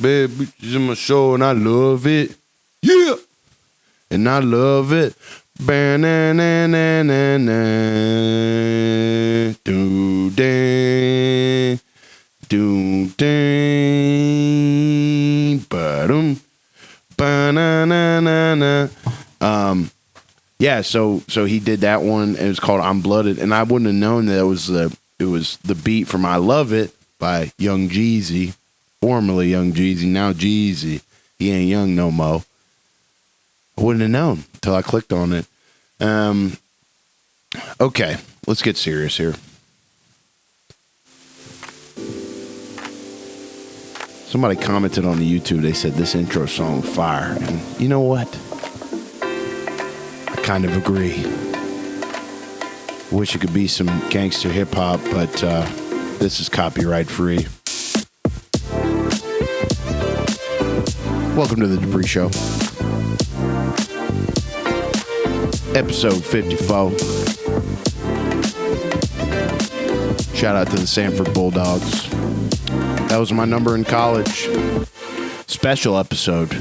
Bad bitches in my show, and I love it. Yeah. And I love it. Do dang. Do dang. Ba-dum. Ba-na-na-na-na. Yeah, so he did that one. It was called I'm Blooded, and I wouldn't have known that it was the beat from I Love It by Young Jeezy, formerly Young Jeezy, now Jeezy. He ain't young no mo. I wouldn't have known until I clicked on it. Okay, let's get serious here. Somebody commented on the YouTube. They said this intro song fire, and you know what? I kind of agree. Wish it could be some gangster hip hop, but this is copyright free. Welcome to the Dupree Show. Episode 54. Shout out to the Sanford Bulldogs. That was my number in college. Special episode.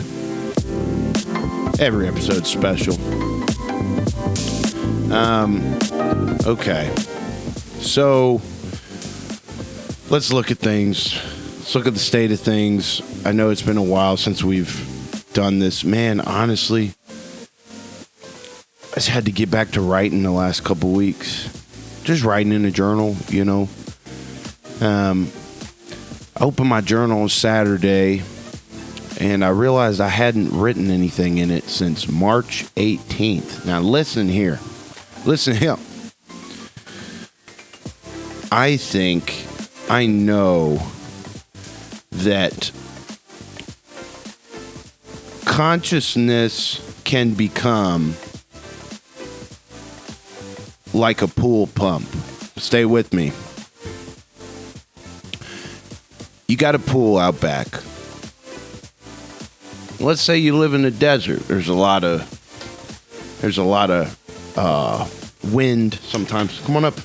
Every episode's special. Okay. So, let's look at things. Let's look at the state of things. I know it's been a while since we've done this. Man, honestly, I just had to get back to writing the last couple weeks. Just writing in a journal, you know. I opened my journal on Saturday, and I realized I hadn't written anything in it since March 18th. Now, listen here. Listen here. I know that consciousness can become like a pool pump. Stay with me. You got a pool out back. Let's say you live in the desert. There's a lot of wind sometimes. Come on up.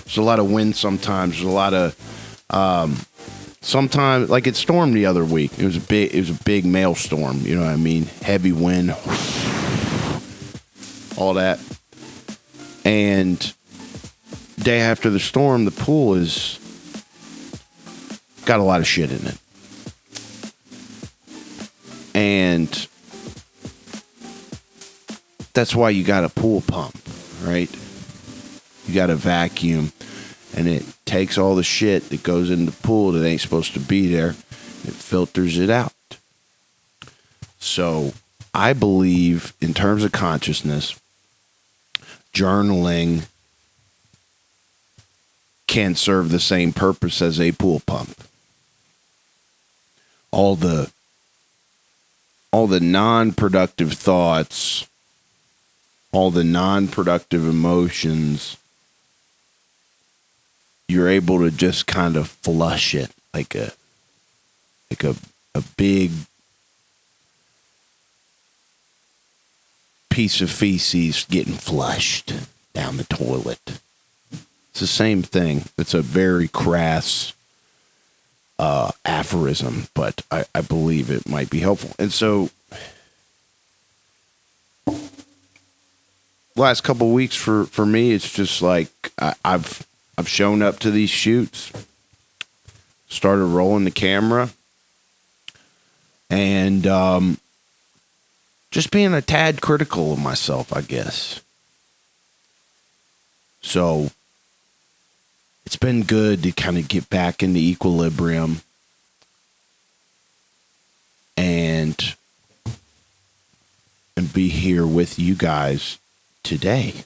There's a lot of wind sometimes. There's a lot of sometimes, like it stormed the other week. It was a big maelstrom. You know what I mean? Heavy wind, all that. And day after the storm, the pool is got a lot of shit in it. And that's why you got a pool pump, right? You got a vacuum, and it takes all the shit that goes in the pool that ain't supposed to be there. It filters it out. So I believe in terms of consciousness, journaling can serve the same purpose as a pool pump. All the non-productive thoughts, all the non-productive emotions, you're able to just kind of flush it like a big piece of feces getting flushed down the toilet. It's the same thing. It's a very crass aphorism, but I believe it might be helpful. And so, last couple of weeks for me, it's just like I've shown up to these shoots, started rolling the camera, and just being a tad critical of myself, I guess. So it's been good to kind of get back into equilibrium and be here with you guys today.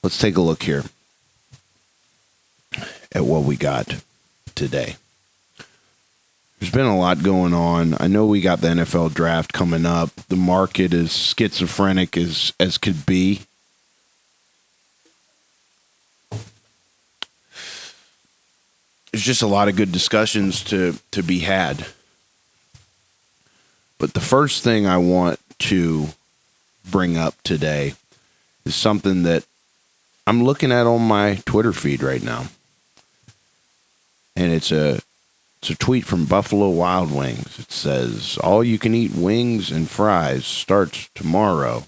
Let's take a look here at what we got today. There's been a lot going on. I know we got the NFL draft coming up. The market is schizophrenic as could be. There's just a lot of good discussions to be had. But the first thing I want to bring up today is something that I'm looking at on my Twitter feed right now. it's a tweet from Buffalo Wild Wings. It says, all you can eat wings and fries starts tomorrow.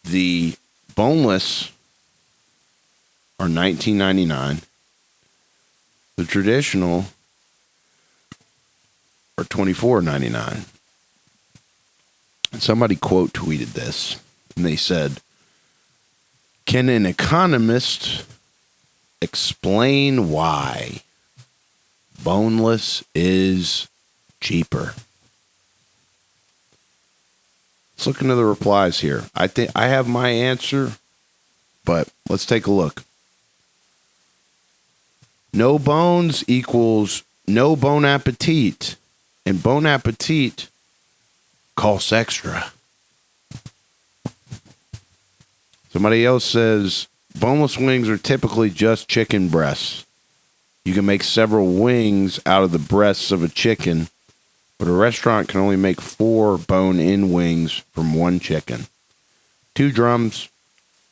The boneless are $19.99. The traditional are $24.99. And somebody quote tweeted this, and they said, can an economist explain why boneless is cheaper? Let's look into the replies here. I think I have my answer, but let's take a look. No bones equals no bon appetit, and bon appetit costs extra. Somebody else says boneless wings are typically just chicken breasts. You can make several wings out of the breasts of a chicken, but a restaurant can only make 4 bone-in wings from 1 chicken. 2 drums,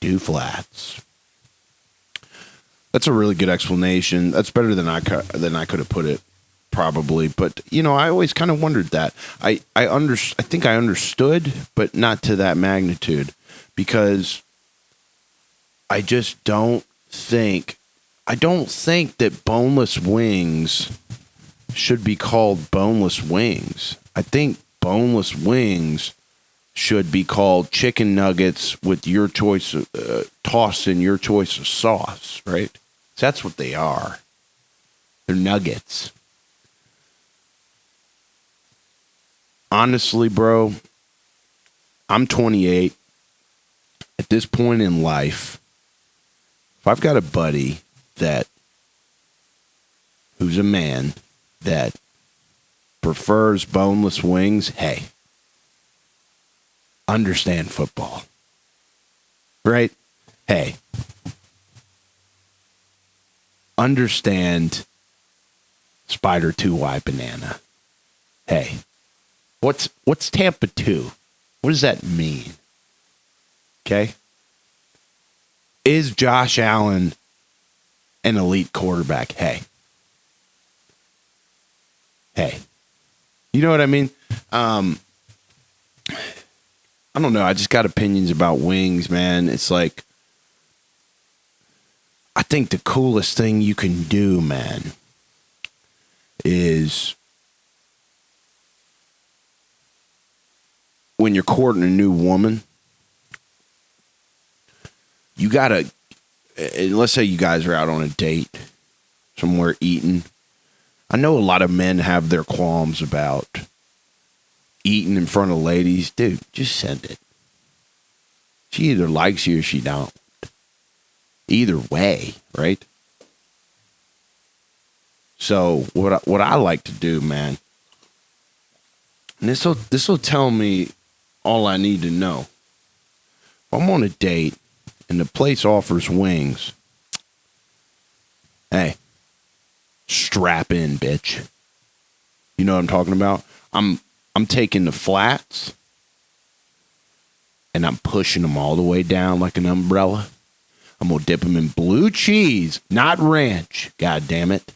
2 flats. That's a really good explanation. That's better than I could have put it, probably. But I always kind of wondered that. I think I understood, but not to that magnitude, because I just don't think that boneless wings should be called boneless wings. I think boneless wings should be called chicken nuggets with your choice of, tossed in your choice of sauce, right? That's what they are. They're nuggets. Honestly, bro, I'm 28. At this point in life, if I've got a buddy who's a man that prefers boneless wings, hey, understand football, right? Hey, understand Spider 2Y banana. Hey, what's Tampa 2? What does that mean? Okay? Is Josh Allen an elite quarterback? Hey. You know what I mean? I don't know. I just got opinions about wings, man. It's like, I think the coolest thing you can do, man, is when you're courting a new woman, you gotta, let's say you guys are out on a date, somewhere eating. I know a lot of men have their qualms about eating in front of ladies. Dude, just send it. She either likes you or she don't. Either way, right? So what I like to do, man, and this will tell me all I need to know. If I'm on a date and the place offers wings, hey, strap in, bitch. You know what I'm talking about? I'm taking the flats and I'm pushing them all the way down like an umbrella. I'm going to dip them in blue cheese, not ranch. God damn it.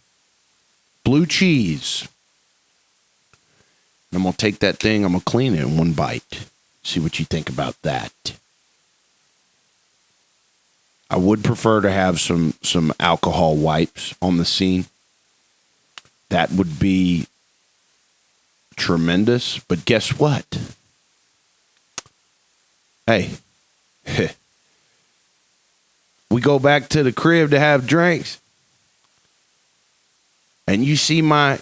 Blue cheese. And I'm going to take that thing, I'm going to clean it in one bite. See what you think about that. I would prefer to have some alcohol wipes on the scene. That would be tremendous. But guess what? Hey. We go back to the crib to have drinks. And you see my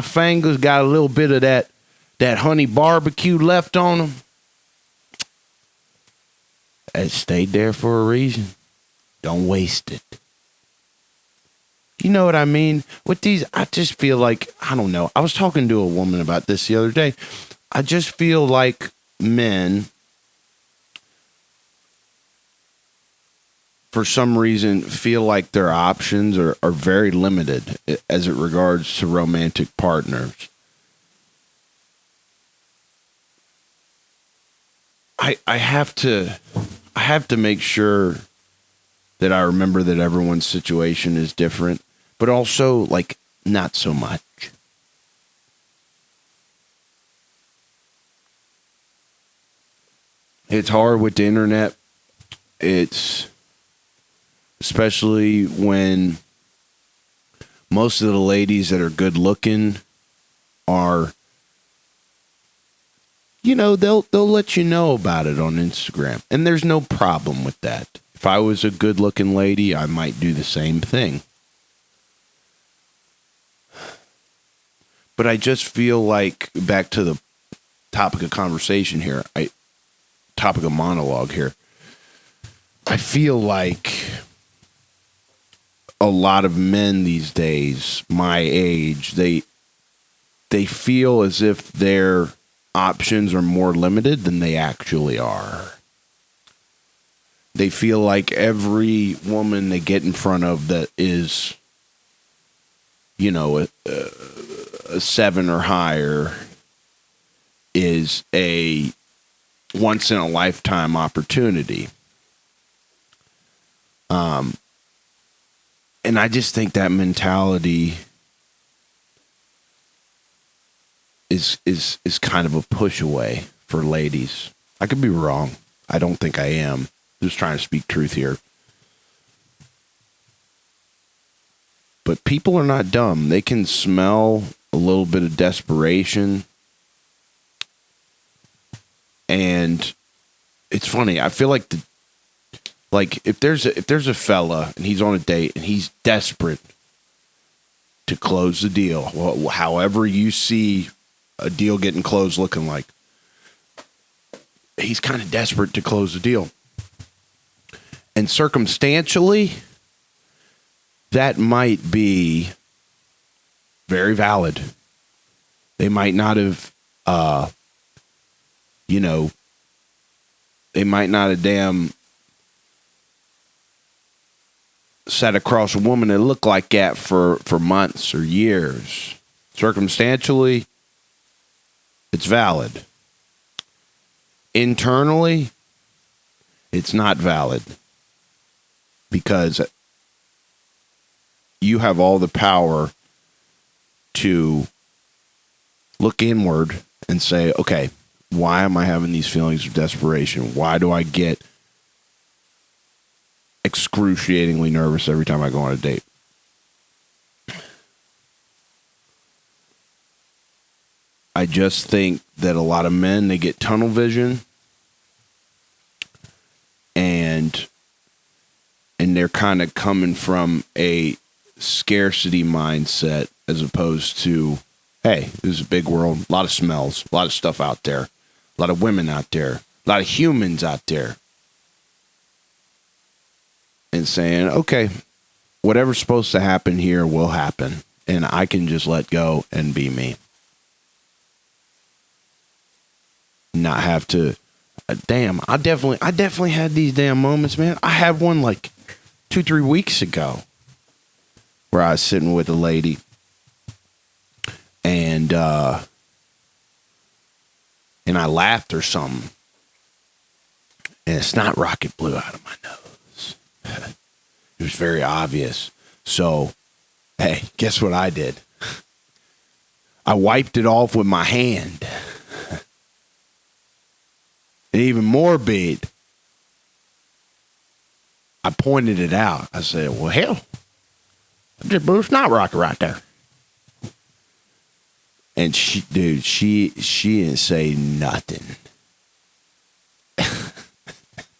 fingers got a little bit of that honey barbecue left on them. It stayed there for a reason. Don't waste it. You know what I mean? With these, I just feel like, I don't know. I was talking to a woman about this the other day. I just feel like men, for some reason, feel like their options are very limited as it regards to romantic partners. I have to make sure that I remember that everyone's situation is different, but also, like, not so much. It's hard with the internet. It's especially when most of the ladies that are good looking are, they'll let you know about it on Instagram. And there's no problem with that. If I was a good looking lady, I might do the same thing. But I just feel like, back to the topic of conversation here, topic of monologue here, I feel like a lot of men these days, my age, they feel as if their options are more limited than they actually are. They feel like every woman they get in front of that is, a 7 or higher is a once in a lifetime opportunity. And I just think that mentality is kind of a push away for ladies. I could be wrong. I don't think I am. Just trying to speak truth here. But people are not dumb. They can smell a little bit of desperation. And it's funny. I feel like if there's a fella and he's on a date and he's desperate to close the deal, well, however you see a deal getting closed looking like, he's kind of desperate to close the deal. And circumstantially, that might be very valid. They might not have, they might not have sat across a woman that looked like that for months or years. Circumstantially, it's valid. Internally, it's not valid. Because you have all the power to look inward and say, okay, why am I having these feelings of desperation? Why do I get excruciatingly nervous every time I go on a date? I just think that a lot of men, they get tunnel vision and they're kind of coming from a scarcity mindset as opposed to, hey, this is a big world, a lot of smells, a lot of stuff out there, a lot of women out there, a lot of humans out there. And saying, okay, whatever's supposed to happen here will happen. And I can just let go and be me. Not have to, I definitely had these damn moments, man. I had one like 2-3 weeks ago where I was sitting with a lady and I laughed or something. And a snot rocket blew out of my nose. It was very obvious. So, hey, guess what I did? I wiped it off with my hand. And even more big, I pointed it out. I said, well, hell, I just blew a snot rocket right there. And she didn't say nothing.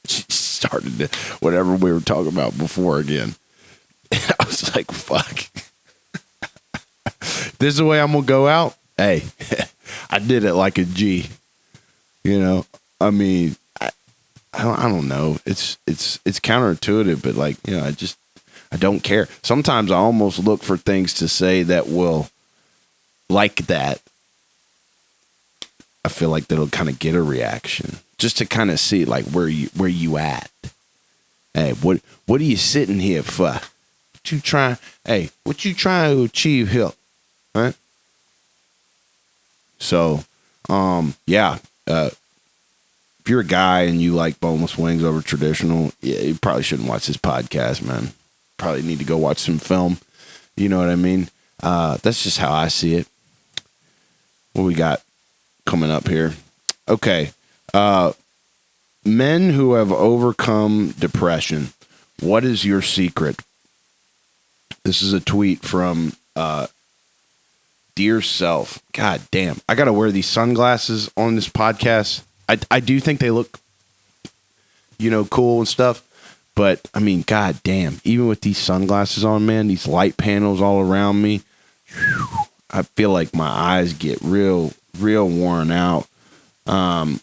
She started to, whatever we were talking about before again. And I was like, fuck. This is the way I'm going to go out? Hey, I did it like a G. You know, I mean, I don't know. It's counterintuitive, but like, you know, I don't care. Sometimes I almost look for things to say that will, like that, I feel like that'll kind of get a reaction, just to kind of see like where you at. Hey, what are you sitting here for? What you trying to achieve here? Right? So, yeah. If you're a guy and you like boneless wings over traditional, yeah, you probably shouldn't watch this podcast, man. Probably need to go watch some film. You know what I mean? That's just how I see it. What we got coming up here? Okay. Men who have overcome depression. What is your secret? This is a tweet from Dear Self. God damn. I got to wear these sunglasses on this podcast. I do think they look, cool and stuff. But, I mean, god damn. Even with these sunglasses on, man, these light panels all around me, I feel like my eyes get real worn out. I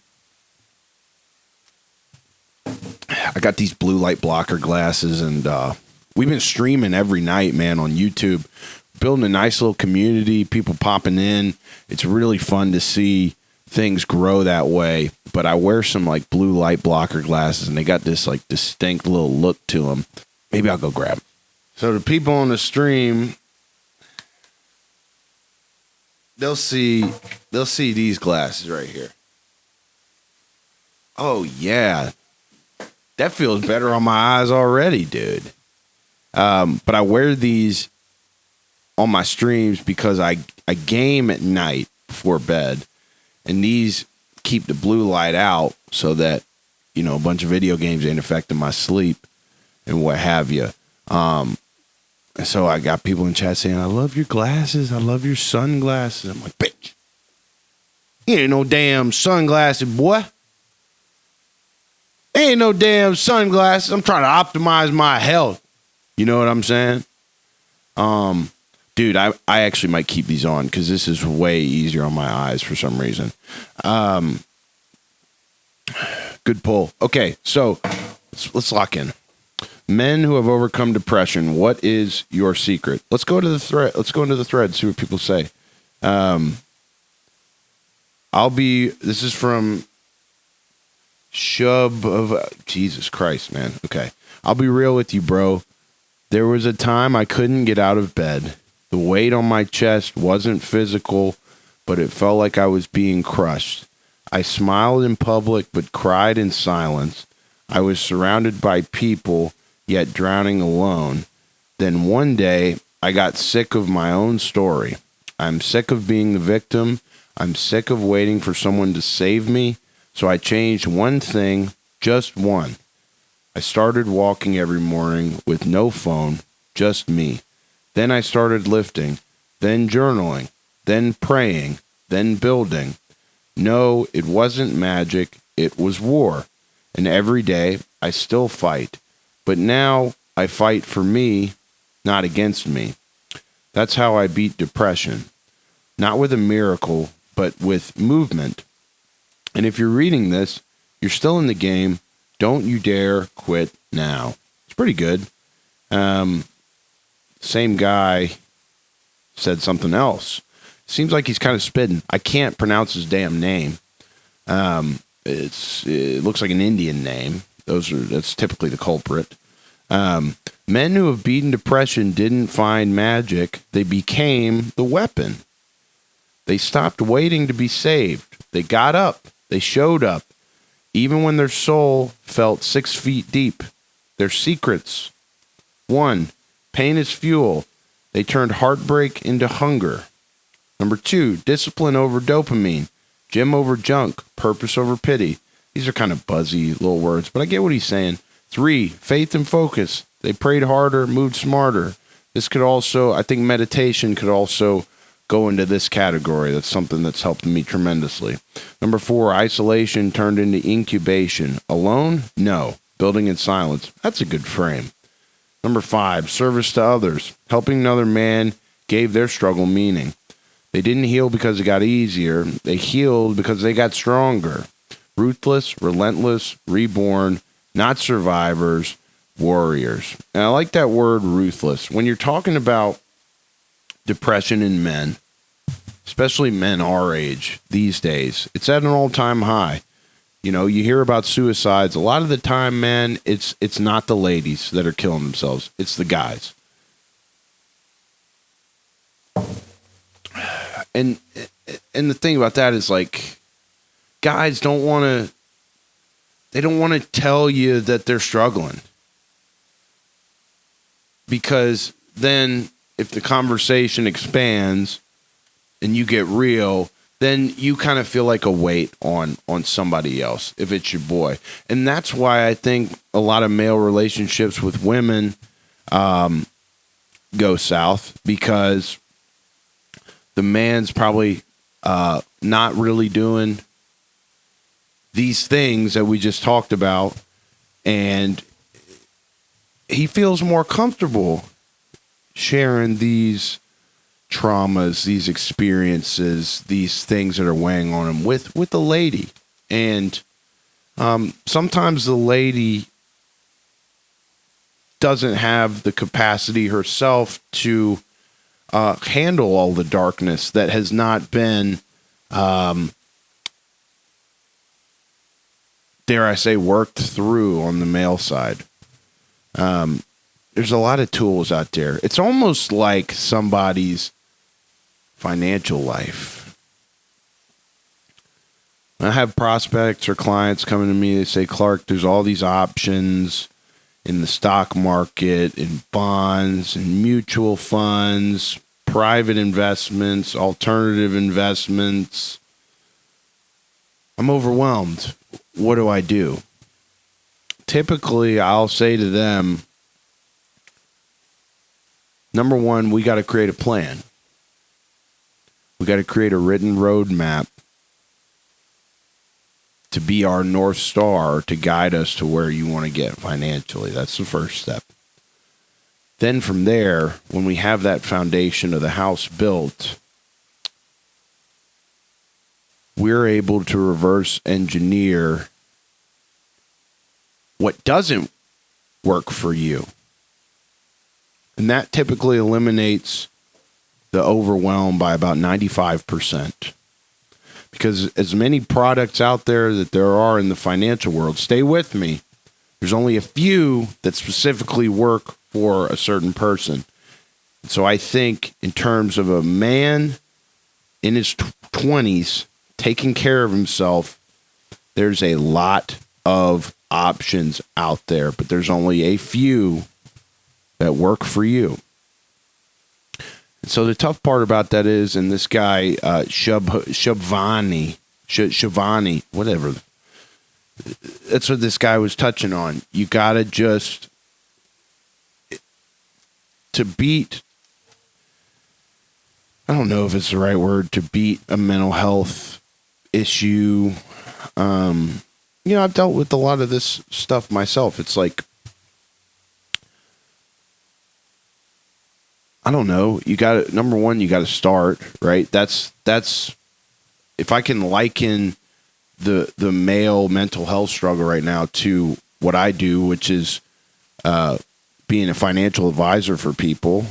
got these blue light blocker glasses, and we've been streaming every night, man, on YouTube. Building a nice little community, people popping in. It's really fun to see things grow that way. But I wear some like blue light blocker glasses, and they got this like distinct little look to them. Maybe I'll go grab them. So the people on the stream, they'll see these glasses right here. Oh yeah, that feels better on my eyes already, dude. But I wear these on my streams because I game at night before bed, and these keep the blue light out so that, a bunch of video games ain't affecting my sleep and what have you. And so I got people in chat saying, I love your glasses. I love your sunglasses. I'm like, bitch, you ain't no damn sunglasses, boy. Ain't no damn sunglasses. I'm trying to optimize my health. You know what I'm saying? Dude, I actually might keep these on because this is way easier on my eyes for some reason. Good pull. Okay, so let's lock in. Men who have overcome depression, what is your secret? Let's go to the thread. Let's go into the thread, see what people say. This is from Shub of Jesus Christ, man. Okay. I'll be real with you, bro. There was a time I couldn't get out of bed. The weight on my chest wasn't physical, but it felt like I was being crushed. I smiled in public, but cried in silence. I was surrounded by people, yet drowning alone. Then one day, I got sick of my own story. I'm sick of being the victim. I'm sick of waiting for someone to save me. So I changed one thing, just one. I started walking every morning with no phone, just me. Then I started lifting, then journaling, then praying, then building. No, it wasn't magic, it was war. And every day I still fight. But now I fight for me, not against me. That's how I beat depression. Not with a miracle, but with movement. And if you're reading this, you're still in the game. Don't you dare quit now. It's pretty good. Same guy said something else. Seems like he's kind of spitting. I can't pronounce his damn name. It looks like an Indian name. That's typically the culprit. Men who have beaten depression didn't find magic. They became the weapon. They stopped waiting to be saved. They got up. They showed up. Even when their soul felt 6 feet deep. Their secrets. 1. Pain is fuel. They turned heartbreak into hunger. Number 2. Discipline over dopamine. Gym over junk. Purpose over pity. These are kind of buzzy little words, but I get what he's saying. 3. Faith and focus. They prayed harder, moved smarter. This could also, I think meditation could also go into this category. That's something that's helped me tremendously. Number 4, isolation turned into incubation. Alone? No. Building in silence. That's a good frame. Number 5, service to others. Helping another man gave their struggle meaning. They didn't heal because it got easier. They healed because they got stronger. Ruthless, relentless, reborn, not survivors, warriors. And I like that word ruthless. When you're talking about depression in men, especially men our age these days, it's at an all-time high. You know, you hear about suicides. A lot of the time, man, it's not the ladies that are killing themselves. It's the guys. And the thing about that is, like, guys don't want to tell you that they're struggling. Because then if the conversation expands and you get real, then you kind of feel like a weight on somebody else if it's your boy. And that's why I think a lot of male relationships with women go south, because the man's probably not really doing these things that we just talked about, and he feels more comfortable sharing these traumas, these experiences, these things that are weighing on him with the lady. And sometimes the lady doesn't have the capacity herself to handle all the darkness that has not been, dare I say, worked through on the male side. There's a lot of tools out there. It's almost like somebody's financial life. I have prospects or clients coming to me, they say, Clark, there's all these options in the stock market, in bonds, in mutual funds, private investments, alternative investments. I'm overwhelmed. What do I do? Typically, I'll say to them, number one, we got to create a plan. We got to create a written roadmap to be our North Star to guide us to where you want to get financially. That's the first step. Then from there, when we have that foundation of the house built, we're able to reverse engineer what doesn't work for you. And that typically eliminates the overwhelm by about 95%. Because as many products out there that there are in the financial world, stay with me, there's only a few that specifically work for a certain person. So I think in terms of a man in his 20s taking care of himself, there's a lot of options out there, but there's only a few that work for you. So the tough part about that is, and this guy, Shavani, whatever, that's what this guy was touching on. You got to just, to beat, I don't know if it's the right word, to beat a mental health issue. I've dealt with a lot of this stuff myself. It's like, I don't know. You got to, number one, you got to start, right? That's if I can liken the male mental health struggle right now to what I do, which is being a financial advisor for people.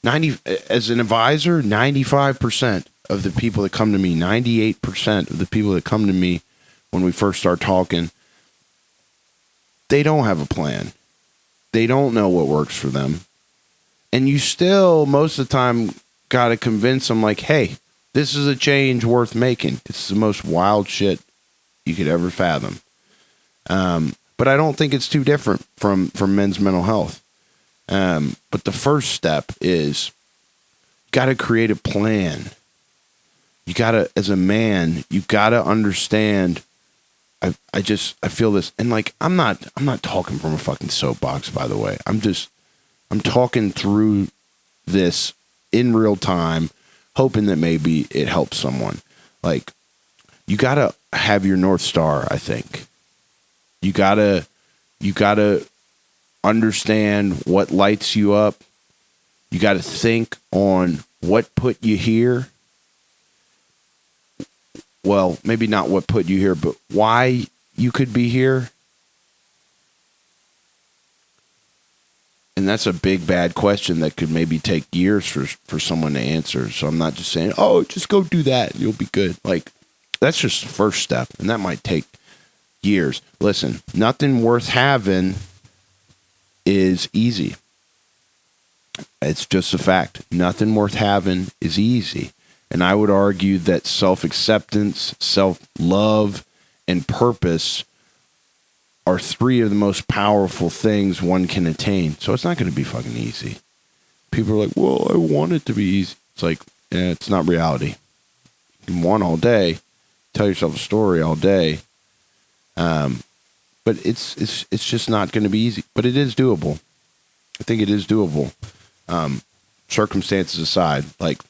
As an advisor, 95% of the people that come to me, 98% of the people that come to me when we first start talking, they don't have a plan. They don't know what works for them. And you still, most of the time, got to convince them, like, hey, this is a change worth making. It's the most wild shit you could ever fathom. But I don't think it's too different from men's mental health. But the first step is, got to create a plan. You got to, as a man, you got to understand. I feel this, and like, I'm not talking from a fucking soapbox, by the way. I'm talking through this in real time, hoping that maybe it helps someone. Like, you got to have your North Star, I think. You got to understand what lights you up. You got to think on what put you here. Well, maybe not what put you here, but why you could be here. And that's a big, bad question that could maybe take years for someone to answer. So I'm not just saying, oh, just go do that and you'll be good. Like, that's just the first step, and that might take years. Listen, nothing worth having is easy. It's just a fact. Nothing worth having is easy. And I would argue that self-acceptance, self-love, and purpose are three of the most powerful things one can attain. So it's not going to be fucking easy. people are like, well, I want it to be easy. It's like, it's not reality. You can want all day, tell yourself a story all day. But it's just not going to be easy. But it is doable. I think it is doable. Circumstances aside, like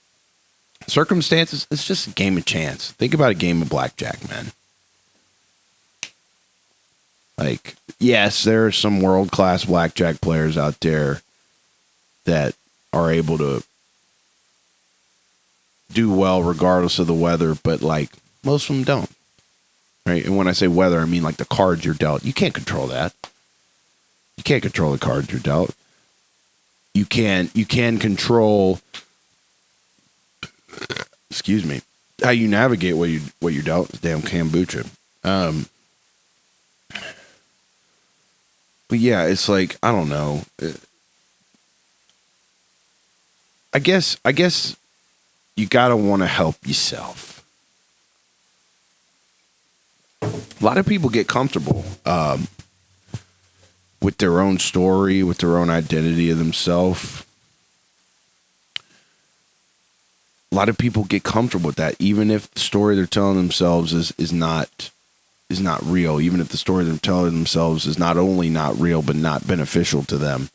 circumstances, it's just a game of chance. Think about a game of blackjack, man. Like, yes, there are some world-class blackjack players out there that are able to do well regardless of the weather, but like most of them don't. Right? And when I say weather, I mean like the cards you're dealt. You can't control that. You can't control the cards you're dealt. You can control, excuse me, how you navigate what you're dealt. Damn kombucha. But yeah, it's like, I don't know. I guess you gotta want to help yourself. A lot of people get comfortable with their own story, with their own identity of themselves. A lot of people get comfortable with that, even if the story they're telling themselves is not real, even if the story they're telling themselves is not only not real, but not beneficial to them.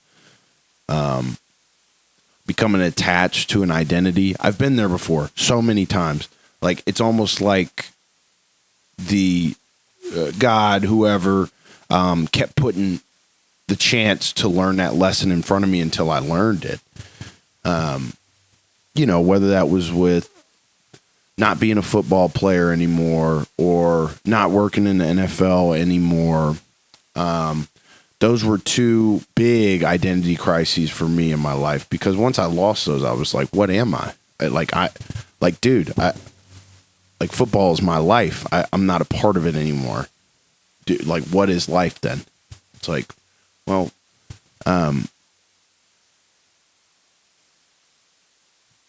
Becoming attached to an identity. I've been there before so many times. Like, it's almost like the God, whoever, kept putting the chance to learn that lesson in front of me until I learned it. Whether that was with not being a football player anymore or not working in the NFL anymore. Those were two big identity crises for me in my life, because once I lost those, I was like, what am I? Dude, football is my life. I'm not a part of it anymore. Dude, like, what is life then? It's like, well,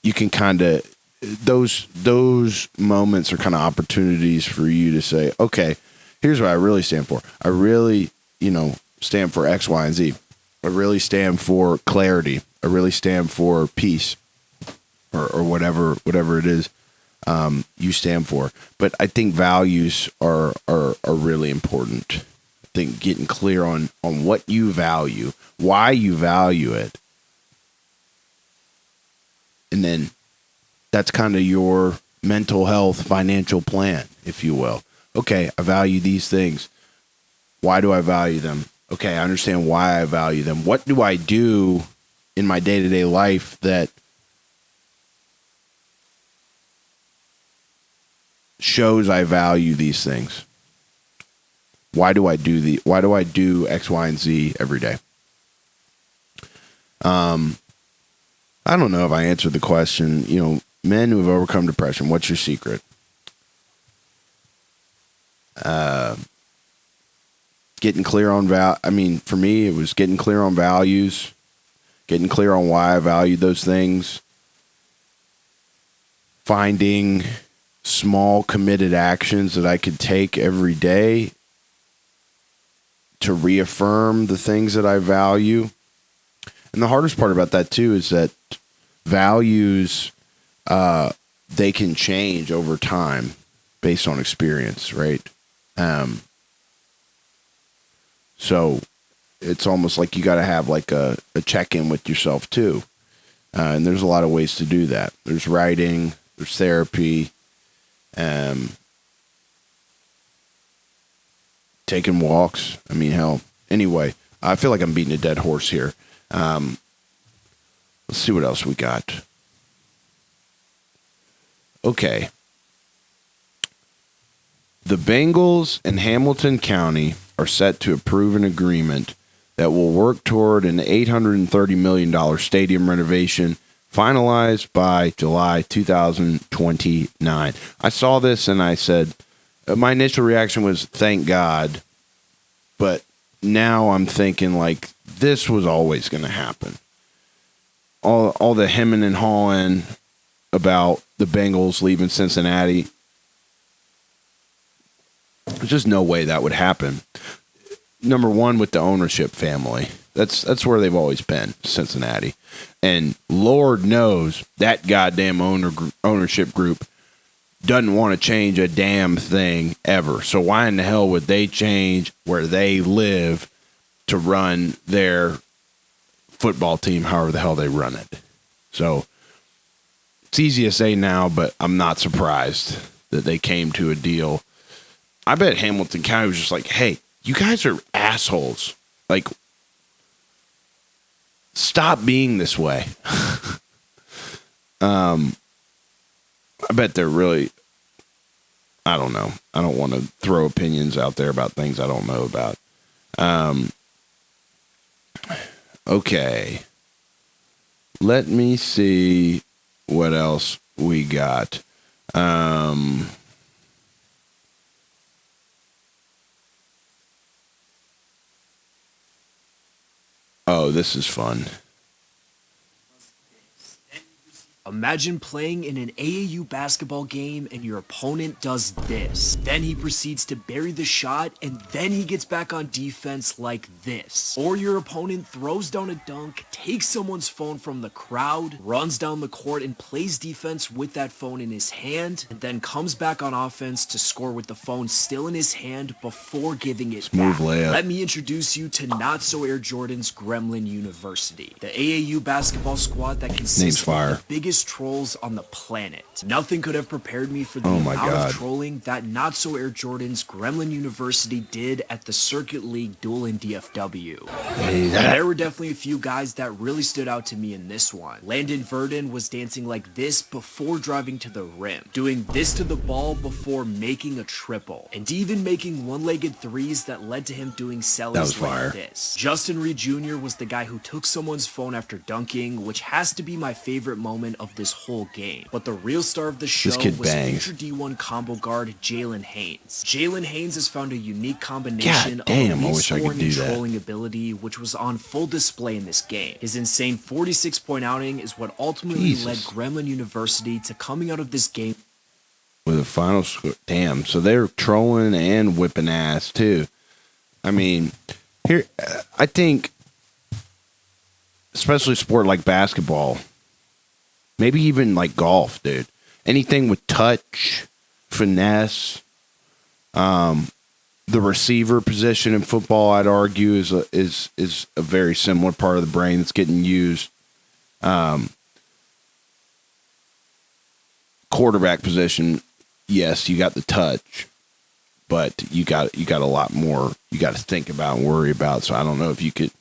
you can kind of, those moments are kind of opportunities for you to say, okay, here's what I really stand for. I really, stand for X, Y, and Z. I really stand for clarity. I really stand for peace, or whatever it is you stand for. But I think values are really important. I think getting clear on what you value, why you value it, and then that's kind of your mental health financial plan, if you will. Okay, I value these things. Why do I value them? Okay, I understand why I value them. What do I do in my day-to-day life that shows I value these things? Why do I do X, Y, and Z every day? I don't know if I answered the question. Men who have overcome depression, what's your secret? Getting clear on for me, it was getting clear on values, getting clear on why I value those things, finding small committed actions that I could take every day to reaffirm the things that I value. And the hardest part about that too is that values, they can change over time based on experience, right? So it's almost like you got to have like a check-in with yourself too. And there's a lot of ways to do that. There's writing, there's therapy, taking walks. I mean, hell, anyway, I feel like I'm beating a dead horse here. Let's see what else we got. Okay. The Bengals and Hamilton County are set to approve an agreement that will work toward an $830 million stadium renovation finalized by July 2029. I saw this and I said, my initial reaction was, thank God. But now I'm thinking, like, this was always going to happen. All the hemming and hawing about the Bengals leaving Cincinnati, there's just no way that would happen. Number one, with the ownership family. That's where they've always been, Cincinnati. And Lord knows that goddamn ownership group doesn't want to change a damn thing ever. So why in the hell would they change where they live to run their football team however the hell they run it? So it's easy to say now, but I'm not surprised that they came to a deal. I bet Hamilton County was just like, hey, you guys are assholes. Like, stop being this way. I bet they're really, I don't know. I don't want to throw opinions out there about things I don't know about. Okay. Let me see what else we got. Oh, this is fun. Imagine playing in an AAU basketball game and your opponent does this. Then he proceeds to bury the shot and then he gets back on defense like this. Or your opponent throws down a dunk, takes someone's phone from the crowd, runs down the court and plays defense with that phone in his hand, and then comes back on offense to score with the phone still in his hand before giving it Smooth back. layup. Let me introduce you to Not So Air Jordan's Gremlin University, the AAU basketball squad that consists of the biggest trolls on the planet. Nothing could have prepared me for the amount of trolling that Not So Air Jordan's Gremlin University did at the Circuit League duel in DFW. There were definitely a few guys that really stood out to me in this one. Landon Verdon was dancing like this before driving to the rim, doing this to the ball before making a triple, and even making one-legged threes that led to him doing sellies like this. Justin Reed Jr. was the guy who took someone's phone after dunking, which has to be my favorite moment of this whole game. But the real star of the show was future D1 combo guard Jalen Haynes. Jalen Haynes has found a unique combination of elite scoring and trolling ability, which was on full display in this game. His insane 46-point outing is what ultimately led Gremlin University to coming out of this game with a final score. Damn, so they're trolling and whipping ass too. I mean, here, I think, especially a sport like basketball, maybe even like golf, dude. Anything with touch, finesse, the receiver position in football, I'd argue, is a very similar part of the brain that's getting used. Quarterback position, yes, you got the touch, but you got a lot more you got to think about and worry about. So I don't know if you could,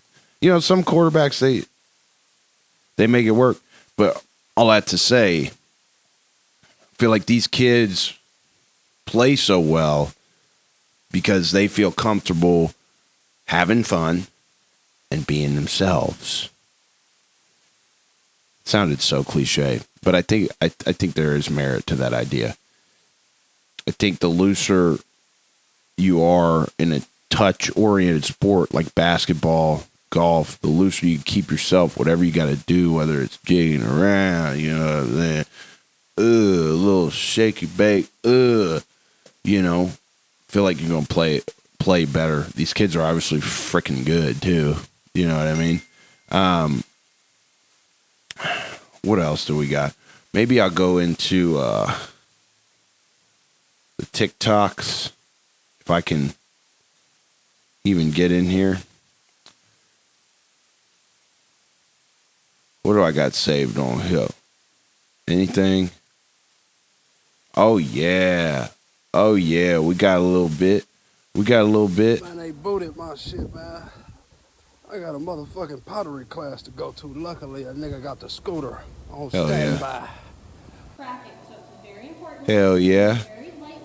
some quarterbacks they make it work, but all that to say, I feel like these kids play so well because they feel comfortable having fun and being themselves. It sounded so cliche, but I think there is merit to that idea. I think the looser you are in a touch-oriented sport like basketball, golf, the looser you keep yourself, whatever you got to do, whether it's jigging around, a little shaky bake, feel like you're going to play better. These kids are obviously freaking good too. You know what I mean? What else do we got? Maybe I'll go into the TikToks if I can even get in here. What do I got saved on here? Anything? Oh, yeah. We got a little bit. Man, they booted my shit, man. I got a motherfucking pottery class to go to. Luckily, a nigga got the scooter on standby. Hell yeah.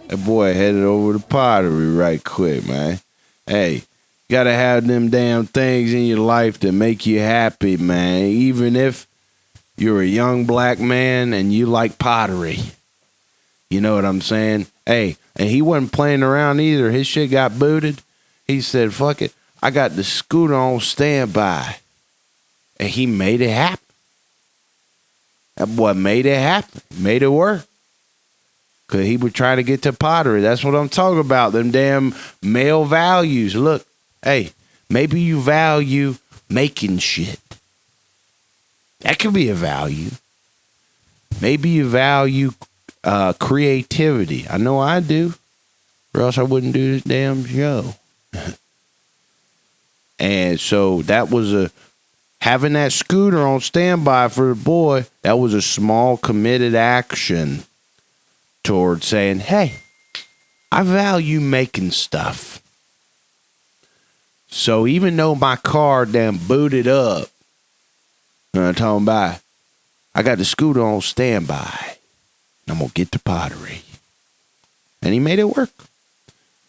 That boy headed over to Pottery right quick, man. Hey, you gotta have them damn things in your life that make you happy, man. Even if you're a young black man and you like pottery. You know what I'm saying? Hey, and he wasn't playing around either. His shit got booted. He said, fuck it. I got the scooter on standby. And he made it happen. That boy made it happen. Made it work. Because he would try to get to pottery. That's what I'm talking about. Them damn male values. Look, hey, maybe you value making shit. That could be a value. Maybe you value creativity. I know I do, or else I wouldn't do this damn show. And so that was having that scooter on standby for the boy, that was a small committed action towards saying, hey, I value making stuff. So even though my car damn booted up, I'm talking about, I got the scooter on standby. I'm going to get the pottery. And he made it work.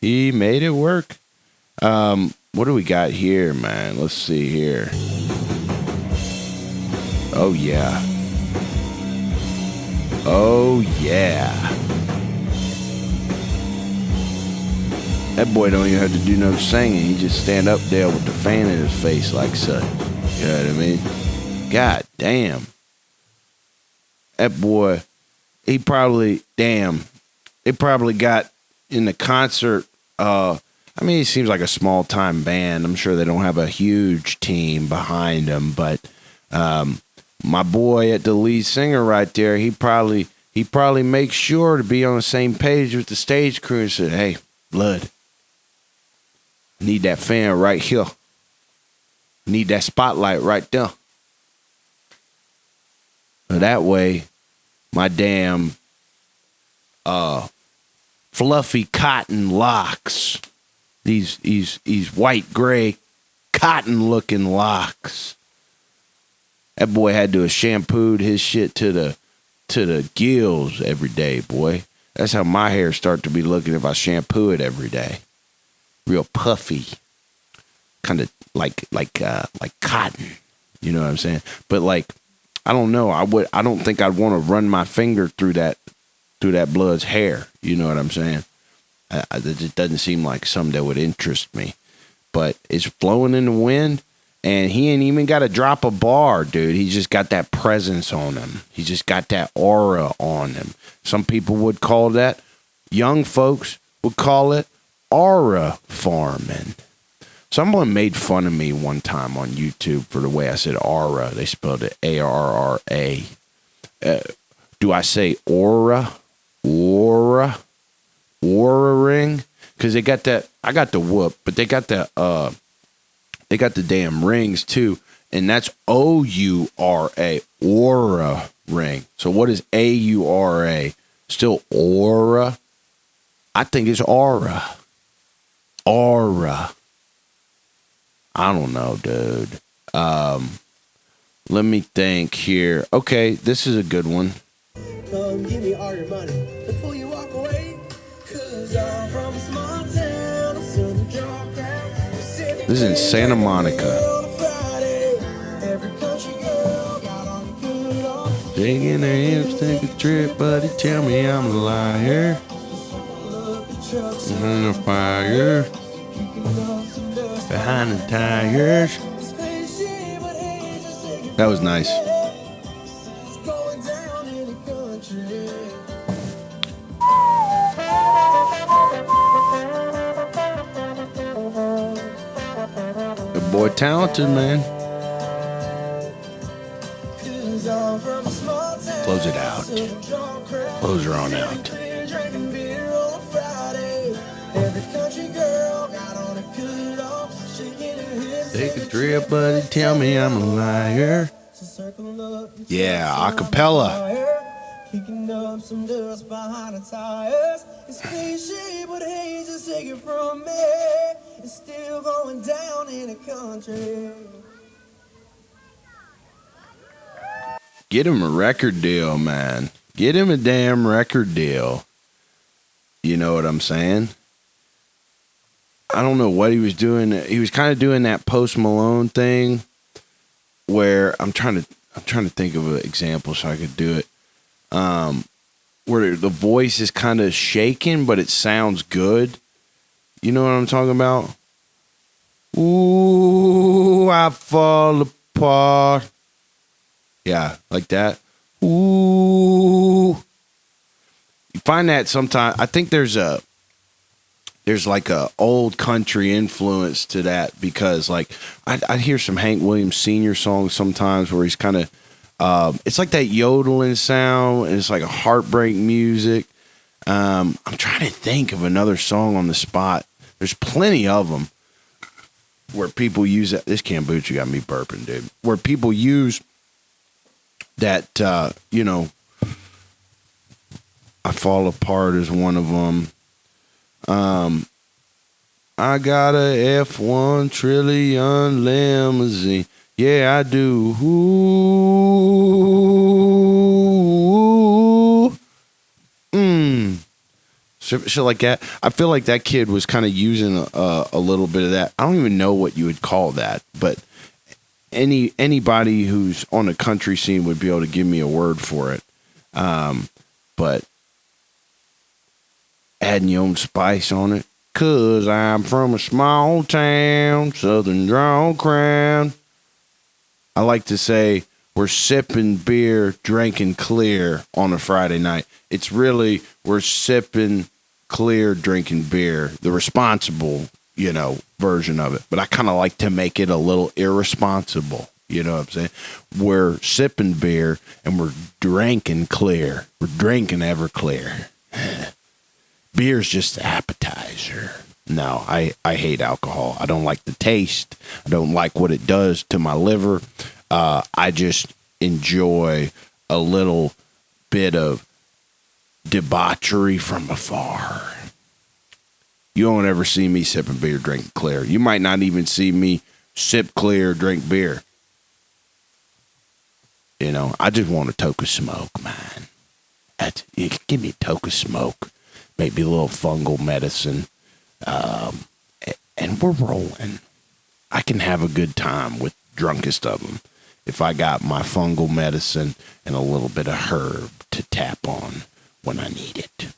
He made it work. What do we got here, man? Let's see here. Oh, yeah. Oh, yeah. That boy don't even have to do no singing. He just stand up there with the fan in his face like such. You know what I mean? God damn. That boy, it probably got in the concert. I mean, it seems like a small time band. I'm sure they don't have a huge team behind them, but my boy at the lead singer right there, he probably makes sure to be on the same page with the stage crew and said, hey, blood, need that fan right here. Need that spotlight right there. So that way, my damn fluffy cotton locks, these white gray cotton looking locks. That boy had to have shampooed his shit to the gills every day, boy. That's how my hair start to be looking if I shampoo it every day. Real puffy, kind of like cotton. You know what I'm saying? But like, I don't know. I don't think I'd want to run my finger through that blood's hair. You know what I'm saying? It just doesn't seem like something that would interest me. But it's flowing in the wind, and he ain't even got to drop a bar, dude. He just got that presence on him. He just got that aura on him. Some people would call that, young folks would call it aura farming. Someone made fun of me one time on YouTube for the way I said aura. They spelled it A-R-R-A. Do I say aura? Aura ring? Because they got that. I got the whoop, but they got the damn rings too, and that's O-U-R-A, aura ring. So what is A-U-R-A? Still aura? I think it's aura. Aura. I don't know, dude. Let me think here. Okay, this is a good one. Come give me all your money before you walk away. 'Cause I'm from a small town, a southern drop town. This is in Santa Monica. Taking their hips, take a trip, buddy. Tell me I'm a liar. On the fire. Behind the tires. That was nice. The boy talented, man. Close it out. Close her on out. Take a trip, buddy. Tell me I'm a liar. Yeah, acapella. Kicking up some dust behind the tires. It's cliche, but hey, just take it from me. It's still going down in the country. Get him a record deal, man. Get him a damn record deal. You know what I'm saying? I don't know what he was doing. He was kind of doing that Post Malone thing where I'm trying to think of an example so I could do it. Where the voice is kind of shaking, but it sounds good. You know what I'm talking about? Ooh, I fall apart. Yeah, like that. Ooh. You find that sometimes. I think there's there's like a old country influence to that, because like I hear some Hank Williams Sr. songs sometimes where he's kind of it's like that yodeling sound, and it's like a heartbreak music. I'm trying to think of another song on the spot. There's plenty of them where people use that. This kombucha got me burping, dude. Where people use that, you know, I Fall Apart is one of them. I got a F1 trillion limousine. Yeah, I do. Ooh. Shit like that. I feel like that kid was kind of using a little bit of that. I don't even know what you would call that, but anybody who's on a country scene would be able to give me a word for it. But adding your own spice on it. 'Cause I'm from a small town, southern draw crown. I like to say we're sipping beer, drinking clear on a Friday night. It's really we're sipping clear, drinking beer, the responsible, you know, version of it. But I kind of like to make it a little irresponsible. You know what I'm saying? We're sipping beer and we're drinking clear. We're drinking Everclear. Beer's just the appetizer. No, I hate alcohol. I don't like the taste. I don't like what it does to my liver. I just enjoy a little bit of debauchery from afar. You don't ever see me sipping beer, drinking clear. You might not even see me sip clear, drink beer. You know, I just want a toke of smoke, man. Give me a toke of smoke. Maybe a little fungal medicine. And we're rolling. I can have a good time with drunkest of them if I got my fungal medicine and a little bit of herb to tap on when I need it.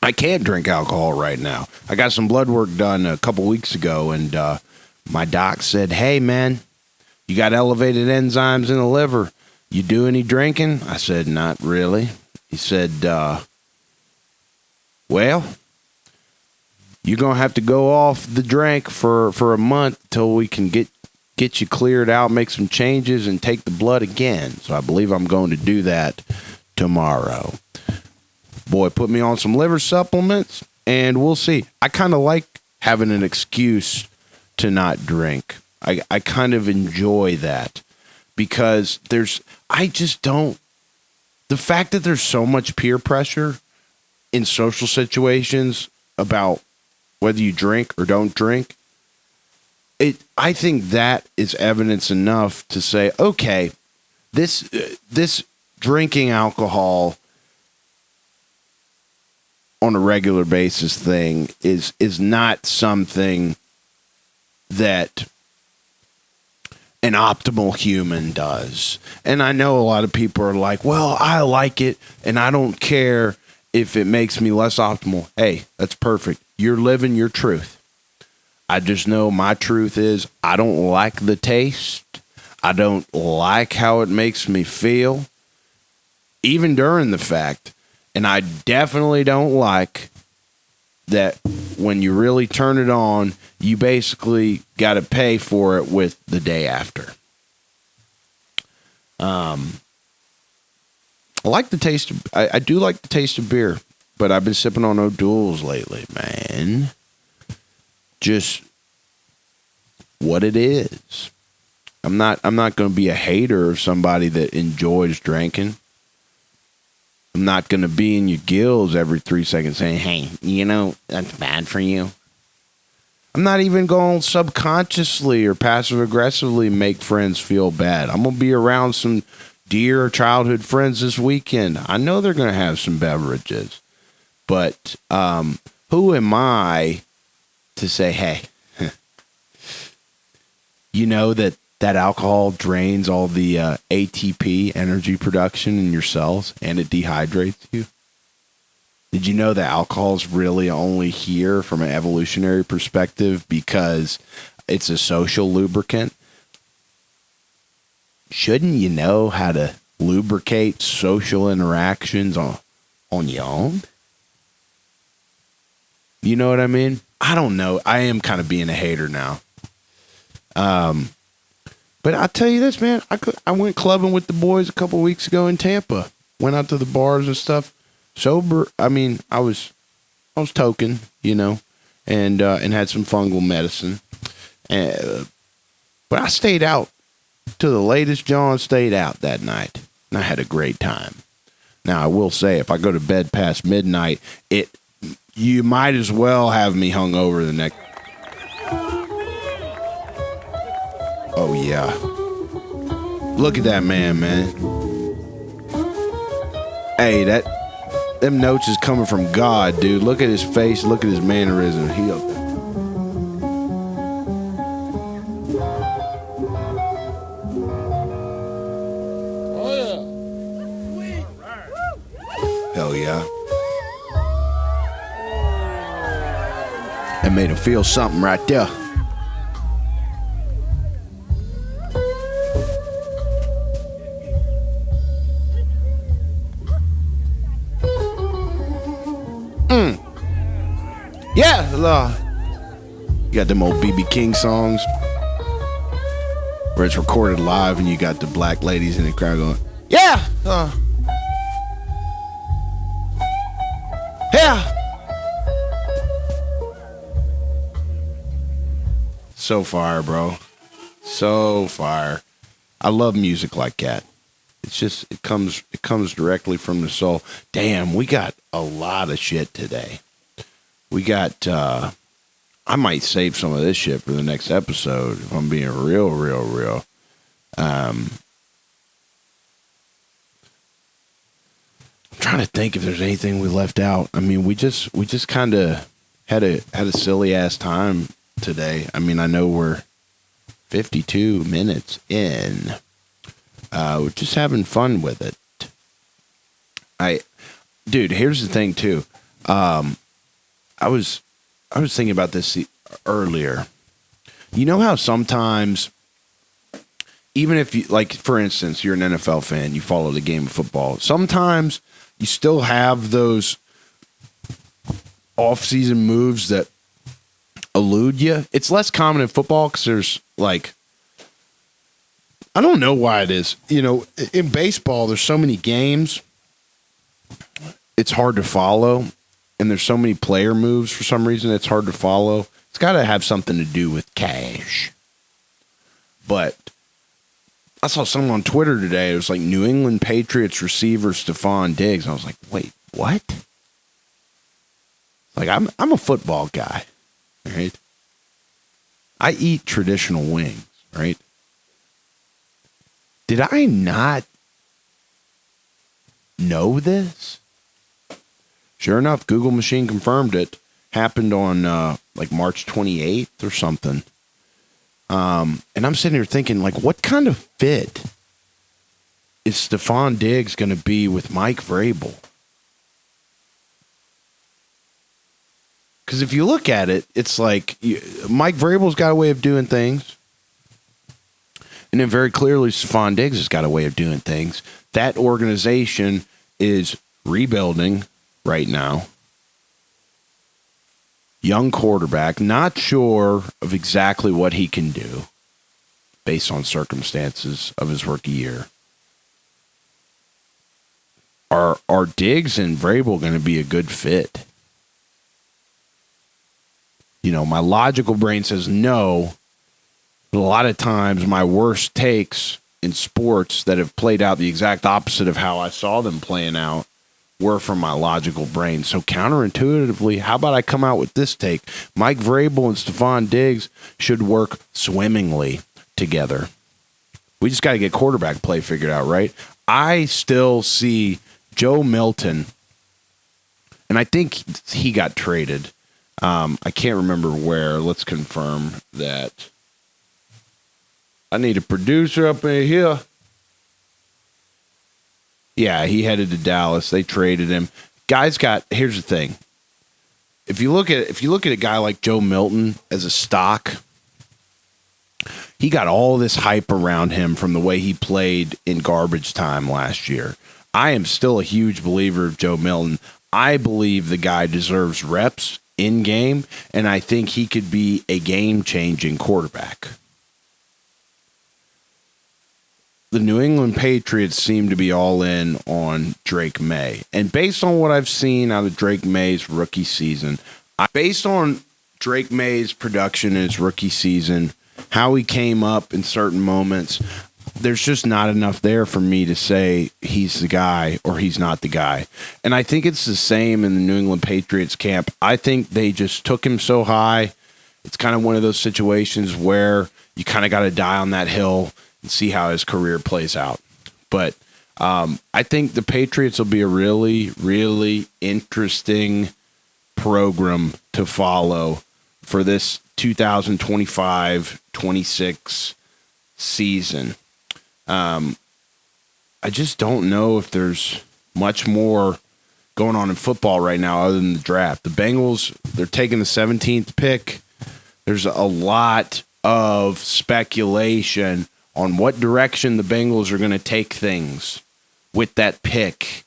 I can't drink alcohol right now. I got some blood work done a couple weeks ago, and my doc said, hey, man, you got elevated enzymes in the liver. You do any drinking? I said, not really. He said, well, you're going to have to go off the drink for a month till we can get you cleared out, make some changes, and take the blood again. So I believe I'm going to do that tomorrow. Boy, put me on some liver supplements, and we'll see. I kind of like having an excuse to not drink. I kind of enjoy that because I just don't. The fact that there's so much peer pressure in social situations about whether you drink or don't drink, I think that is evidence enough to say, okay, this drinking alcohol on a regular basis thing is not something that an optimal human does. And I know a lot of people are like, well, I like it and I don't care if it makes me less optimal. Hey, that's perfect. You're living your truth. I just know my truth is I don't like the taste. I don't like how it makes me feel, even during the fact. And I definitely don't like that when you really turn it on, you basically got to pay for it with the day after. I like the taste of, I do like the taste of beer, but I've been sipping on O'Doul's lately, man. Just what it is. I'm not going to be a hater of somebody that enjoys drinking. I'm not going to be in your gills every 3 seconds saying, hey, you know, that's bad for you. I'm not even going to subconsciously or passive aggressively make friends feel bad. I'm going to be around some dear childhood friends this weekend. I know they're going to have some beverages. But who am I to say, hey, you know that alcohol drains all the ATP energy production in your cells and it dehydrates you? Did you know that alcohol is really only here from an evolutionary perspective because it's a social lubricant? Shouldn't you know how to lubricate social interactions on your own? You know what I mean? I don't know. I am kind of being a hater now. But I'll tell you this, man. I went clubbing with the boys a couple weeks ago in Tampa. Went out to the bars and stuff. Sober. I mean, I was token, you know, and had some fungal medicine. But I stayed out to the latest John stayed out that night, and I had a great time. Now I will say, if I go to bed past midnight, you might as well have me hung over the next. Oh, yeah. Look at that man. Hey, them notes is coming from God, dude. Look at his face. Look at his mannerism. He up there. Oh, yeah. Hell yeah. That made him feel something right there. Yeah, you got them old BB King songs where it's recorded live and you got the black ladies in the crowd going, yeah, yeah. So fire, bro. So fire. I love music like that. It's just it comes directly from the soul. Damn, we got a lot of shit today. We got, I might save some of this shit for the next episode if I'm being real. I'm trying to think if there's anything we left out. I mean, we just kind of had a silly ass time today. I mean, I know we're 52 minutes in. We're just having fun with it. Dude, here's the thing too. I was thinking about this earlier. You know how sometimes, even if you, like, for instance, you're an NFL fan, you follow the game of football, sometimes you still have those off-season moves that elude you. It's less common in football because there's, like, I don't know why it is. You know, in baseball, there's so many games, it's hard to follow. And there's so many player moves for some reason it's hard to follow. It's got to have something to do with cash. But I saw someone on Twitter today. It was like New England Patriots receiver Stephon Diggs. I was like, wait, what? Like, I'm a football guy, right? I eat traditional wings, right? Did I not know this? Sure enough, Google machine confirmed it. Happened on like March 28th or something. And I'm sitting here thinking, like, what kind of fit is Stephon Diggs going to be with Mike Vrabel? Because if you look at it, it's like Mike Vrabel's got a way of doing things. And then very clearly, Stephon Diggs has got a way of doing things. That organization is rebuilding right now. Young quarterback, not sure of exactly what he can do based on circumstances of his rookie year. Are Diggs and Vrabel going to be a good fit? You know, my logical brain says no, but a lot of times my worst takes in sports that have played out the exact opposite of how I saw them playing out were from my logical brain. So counterintuitively, how about I come out with this take? Mike Vrabel and Stephon Diggs should work swimmingly together. We just got to get quarterback play figured out, right? I still see Joe Milton, and I think he got traded. I can't remember where. Let's confirm that. I need a producer up in here. Yeah, he headed to Dallas. They traded him. Here's the thing. If you look at a guy like Joe Milton as a stock, he got all this hype around him from the way he played in garbage time last year. I am still a huge believer of Joe Milton. I believe the guy deserves reps in game, and I think he could be a game-changing quarterback. The New England Patriots seem to be all in on Drake May. And based on what I've seen out of Drake May's rookie season, based on Drake May's production in his rookie season, how he came up in certain moments, there's just not enough there for me to say he's the guy or he's not the guy. And I think it's the same in the New England Patriots camp. I think they just took him so high. It's kind of one of those situations where you kind of got to die on that hill and see how his career plays out. But I think the Patriots will be a really, really interesting program to follow for this 2025-26 season. I just don't know if there's much more going on in football right now other than the draft. The Bengals, they're taking the 17th pick. There's a lot of speculation on what direction the Bengals are going to take things with that pick.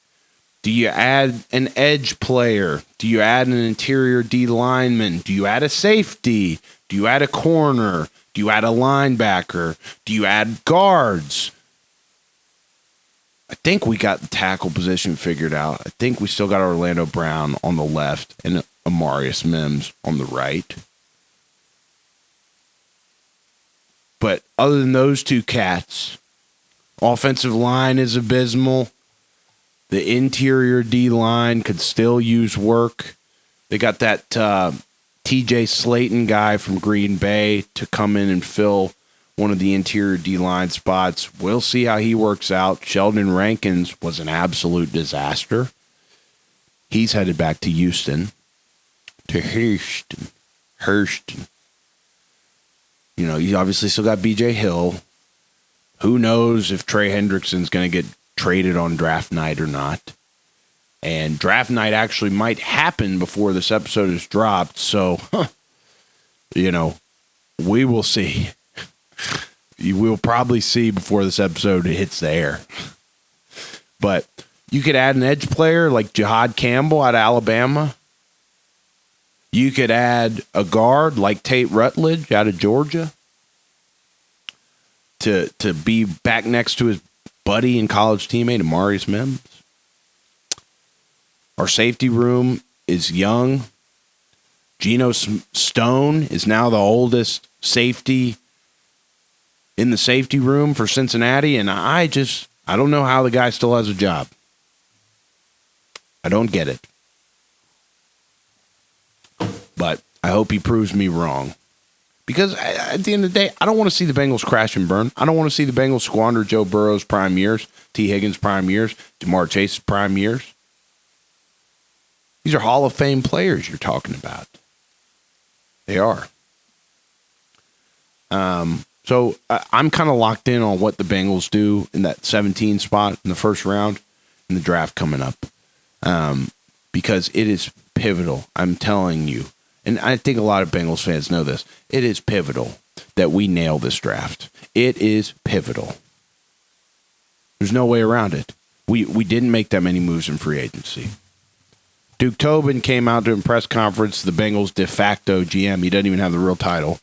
Do you add an edge player? Do you add an interior D lineman? Do you add a safety? Do you add a corner? Do you add a linebacker? Do you add guards? I think we got the tackle position figured out. I think we still got Orlando Brown on the left and Amarius Mims on the right. But other than those two cats, offensive line is abysmal. The interior D-line could still use work. They got that TJ Slayton guy from Green Bay to come in and fill one of the interior D-line spots. We'll see how he works out. Sheldon Rankins was an absolute disaster. He's headed back to Houston. Hurston. You know, you obviously still got B.J. Hill. Who knows if Trey Hendrickson's going to get traded on draft night or not. And draft night actually might happen before this episode is dropped. So, you know, we will see. You will probably see before this episode hits the air. But you could add an edge player like Jihad Campbell out of Alabama. You could add a guard like Tate Rutledge out of Georgia to be back next to his buddy and college teammate, Amarius Mims. Our safety room is young. Geno Stone is now the oldest safety in the safety room for Cincinnati, and I don't know how the guy still has a job. I don't get it. But I hope he proves me wrong. Because at the end of the day, I don't want to see the Bengals crash and burn. I don't want to see the Bengals squander Joe Burrow's prime years, T. Higgins' prime years, Jamar Chase's prime years. These are Hall of Fame players you're talking about. They are. So I'm kind of locked in on what the Bengals do in that 17 spot in the first round in the draft coming up. Because it is pivotal. I'm telling you. And I think a lot of Bengals fans know this. It is pivotal that we nail this draft. It is pivotal. There's no way around it. We didn't make that many moves in free agency. Duke Tobin came out to a press conference, the Bengals de facto GM. He doesn't even have the real title.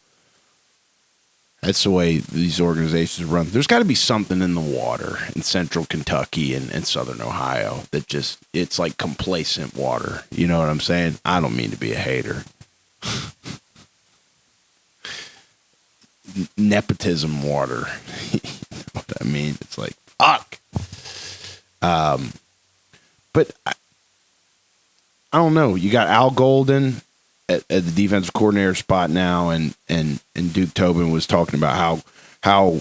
That's the way these organizations run. There's got to be something in the water in central Kentucky and southern Ohio that just, it's like complacent water. You know what I'm saying? I don't mean to be a hater. Nepotism water. You know what I mean? It's like, fuck. But I don't know. You got Al Golden at the defensive coordinator spot now, and Duke Tobin was talking about how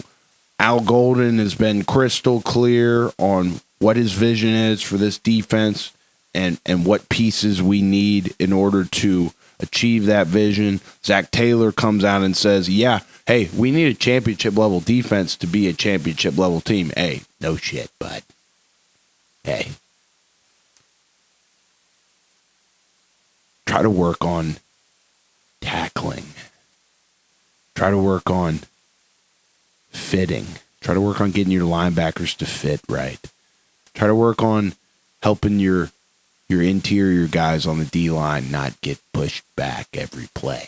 Al Golden has been crystal clear on what his vision is for this defense and what pieces we need in order to achieve that vision. Zach Taylor comes out and says, yeah, hey, we need a championship level defense to be a championship level team. Hey, no shit, bud. Hey. Try to work on tackling. Try to work on fitting. Try to work on getting your linebackers to fit right. Try to work on helping your your interior guys on the D-line not get pushed back every play.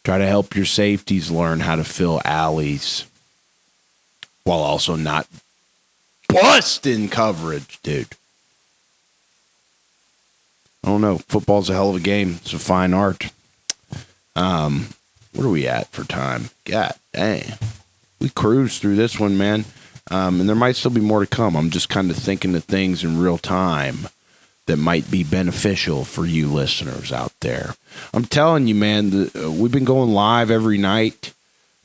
Try to help your safeties learn how to fill alleys while also not busting coverage, dude. I don't know. Football's a hell of a game. It's a fine art. What are we at for time? God dang. We cruised through this one, man. And there might still be more to come. I'm just kind of thinking of things in real time that might be beneficial for you listeners out there. I'm telling you, man, we've been going live every night,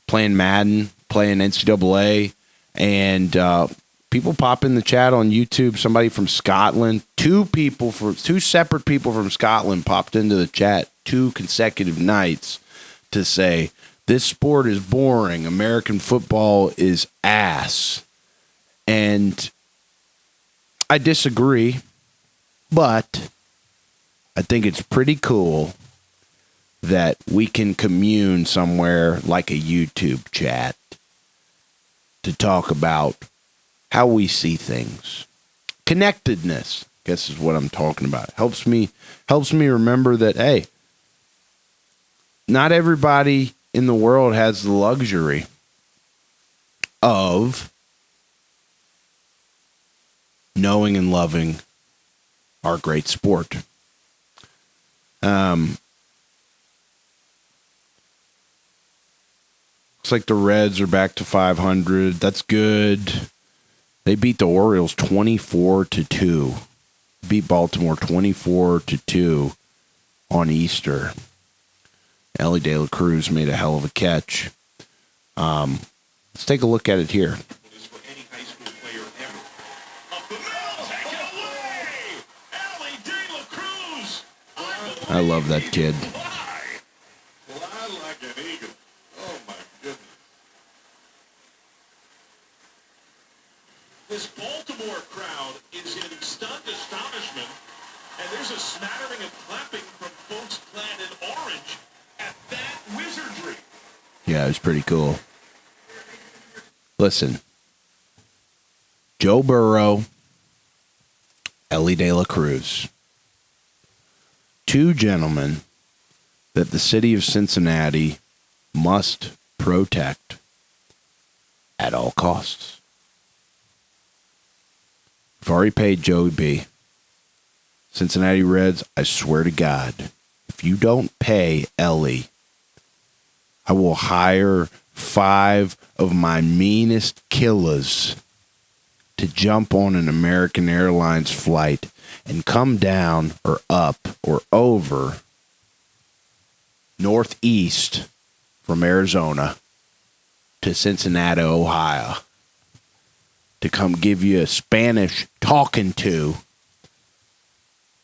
playing Madden, playing NCAA, and people pop in the chat on YouTube. Somebody from Scotland, two separate people from Scotland popped into the chat 2 consecutive nights to say, this sport is boring. American football is ass. And I disagree, but I think it's pretty cool that we can commune somewhere like a YouTube chat to talk about how we see things. Connectedness, I guess, is what I'm talking about. Helps me remember that, hey, not everybody in the world has the luxury of knowing and loving our great sport. Looks like the Reds are back to 500. That's good. They beat the Orioles 24-2. Beat Baltimore 24-2 on Easter. Ellie De La Cruz made a hell of a catch. Let's take a look at it here. I love that kid. This Baltimore crowd is in stunned astonishment, and there's a smattering of clapping from folks clad in orange at that wizardry. Yeah, it was pretty cool. Listen, Joe Burrow, Ellie De La Cruz, 2 gentlemen that the city of Cincinnati must protect at all costs. I've already paid Joey B. Cincinnati Reds, I swear to God, if you don't pay Ellie, I will hire 5 of my meanest killers to jump on an American Airlines flight and come down or up or over northeast from Arizona to Cincinnati, Ohio, to come give you a Spanish talking to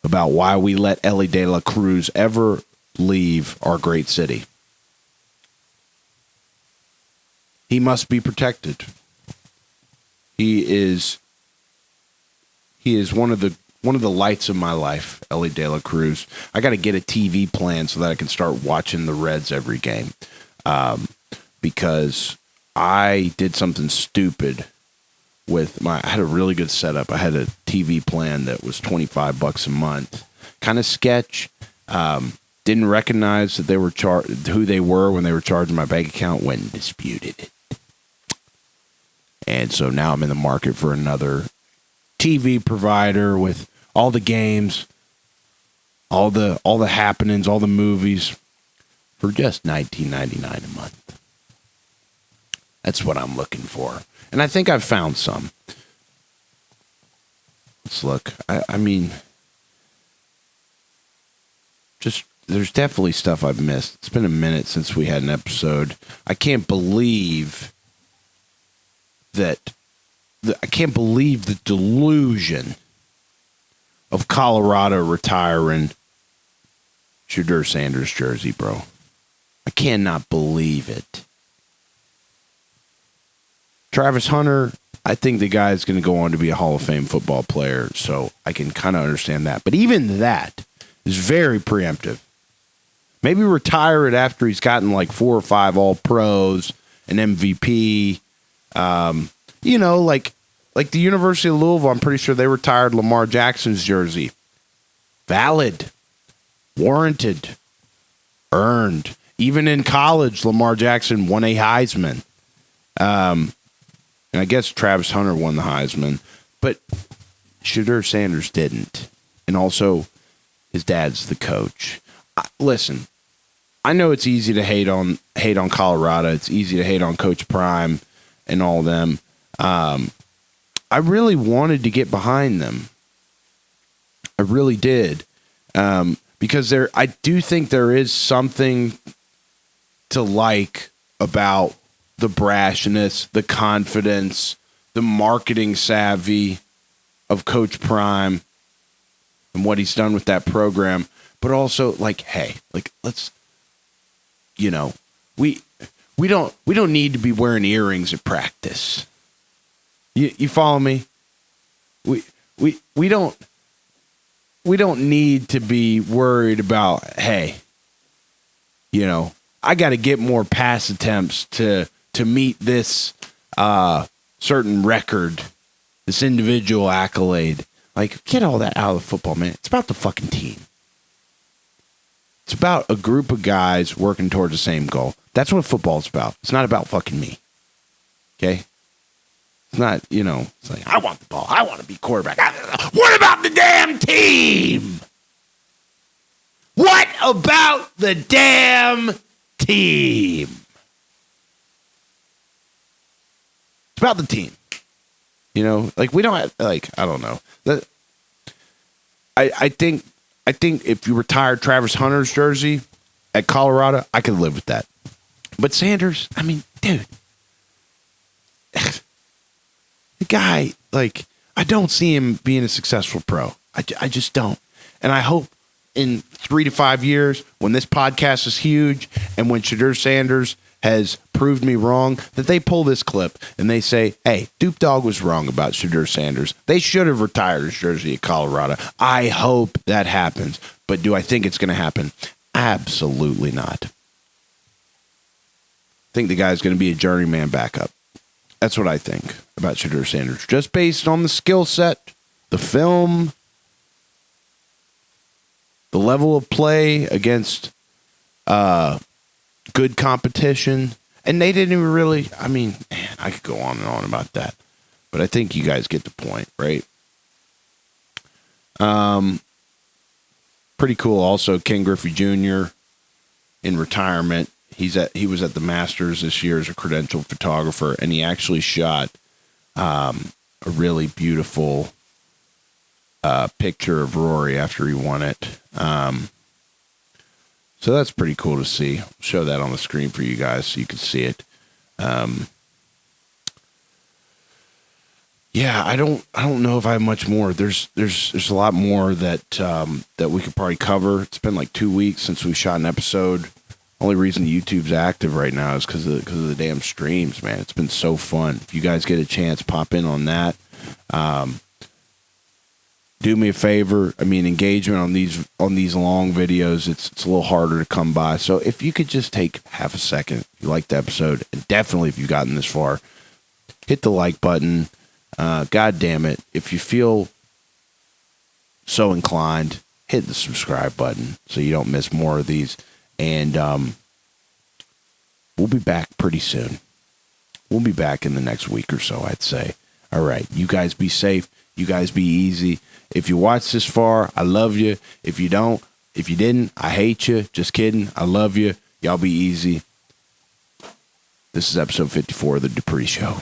about why we let Ellie De La Cruz ever leave our great city. He must be protected. He is one of the lights of my life, Ellie De La Cruz. I got to get a TV plan so that I can start watching the Reds every game, because I did something stupid with I had a really good setup. I had a TV plan that was $25 a month, kind of sketch. Didn't recognize that they were who they were when they were charging my bank account. Went and disputed it. And so now I'm in the market for another TV provider with all the games, all the happenings, all the movies for just $19.99 a month. That's what I'm looking for. And I think I've found some. Let's look. I mean, just there's definitely stuff I've missed. It's been a minute since we had an episode. I can't believe the delusion of Colorado retiring Shedeur Sanders' jersey, bro. I cannot believe it. Travis Hunter, I think the guy is going to go on to be a Hall of Fame football player, so I can kind of understand that. But even that is very preemptive. Maybe retire it after he's gotten like 4 or 5 All-Pros, an MVP, like Like the University of Louisville, I'm pretty sure they retired Lamar Jackson's jersey. Valid. Warranted. Earned. Even in college, Lamar Jackson won a Heisman. And I guess Travis Hunter won the Heisman. But Shedeur Sanders didn't. And also, his dad's the coach. Listen, I know it's easy to hate on Colorado. It's easy to hate on Coach Prime and all them. I really wanted to get behind them. I really did. Because I do think there is something to like about the brashness, the confidence, the marketing savvy of Coach Prime and what he's done with that program. But also, like, hey, like, let's, you know, we don't need to be wearing earrings at practice. You follow me? We don't need to be worried about, hey, you know, I got to get more pass attempts to meet this certain record, this individual accolade. Like, get all that out of the football, man. It's about the fucking team. It's about a group of guys working towards the same goal. That's what football's about. It's not about fucking me. Okay? It's not, you know, it's like, I want the ball. I want to be quarterback. What about the damn team? What about the damn team? It's about the team. You know, like, we don't have, like, I don't know. I think if you retired Travis Hunter's jersey at Colorado, I could live with that. But Sanders, I mean, dude. The guy, like, I don't see him being a successful pro. I just don't. And I hope in 3 to 5 years, when this podcast is huge and when Shedeur Sanders has proved me wrong, that they pull this clip and they say, hey, Dupe Dog was wrong about Shedeur Sanders. They should have retired his jersey at Colorado. I hope that happens. But do I think it's going to happen? Absolutely not. I think the guy's going to be a journeyman backup. That's what I think about Shedeur Sanders. Just based on the skill set, the film, the level of play against good competition. And they didn't even really, I mean, man, I could go on and on about that. But I think you guys get the point, right? Pretty cool also, Ken Griffey Jr. in retirement. He was at the Masters this year as a credentialed photographer, and he actually shot a really beautiful picture of Rory after he won it. So that's pretty cool to see. I'll show that on the screen for you guys so you can see it. Yeah, I don't know if I have much more. There's a lot more that we could probably cover. It's been like 2 weeks since we shot an episode. Only reason YouTube's active right now is because of the damn streams, man. It's been so fun. If you guys get a chance, pop in on that. Do me a favor. I mean, engagement on these long videos, it's a little harder to come by. So if you could just take half a second, if you liked the episode, and definitely if you've gotten this far, hit the like button. God damn it. If you feel so inclined, hit the subscribe button so you don't miss more of these. And we'll be back pretty soon. We'll be back in the next week or so, I'd say. All right. You guys be safe. You guys be easy. If you watch this far, I love you. If you didn't, I hate you. Just kidding. I love you. Y'all be easy. This is episode 54 of the Dupree Show.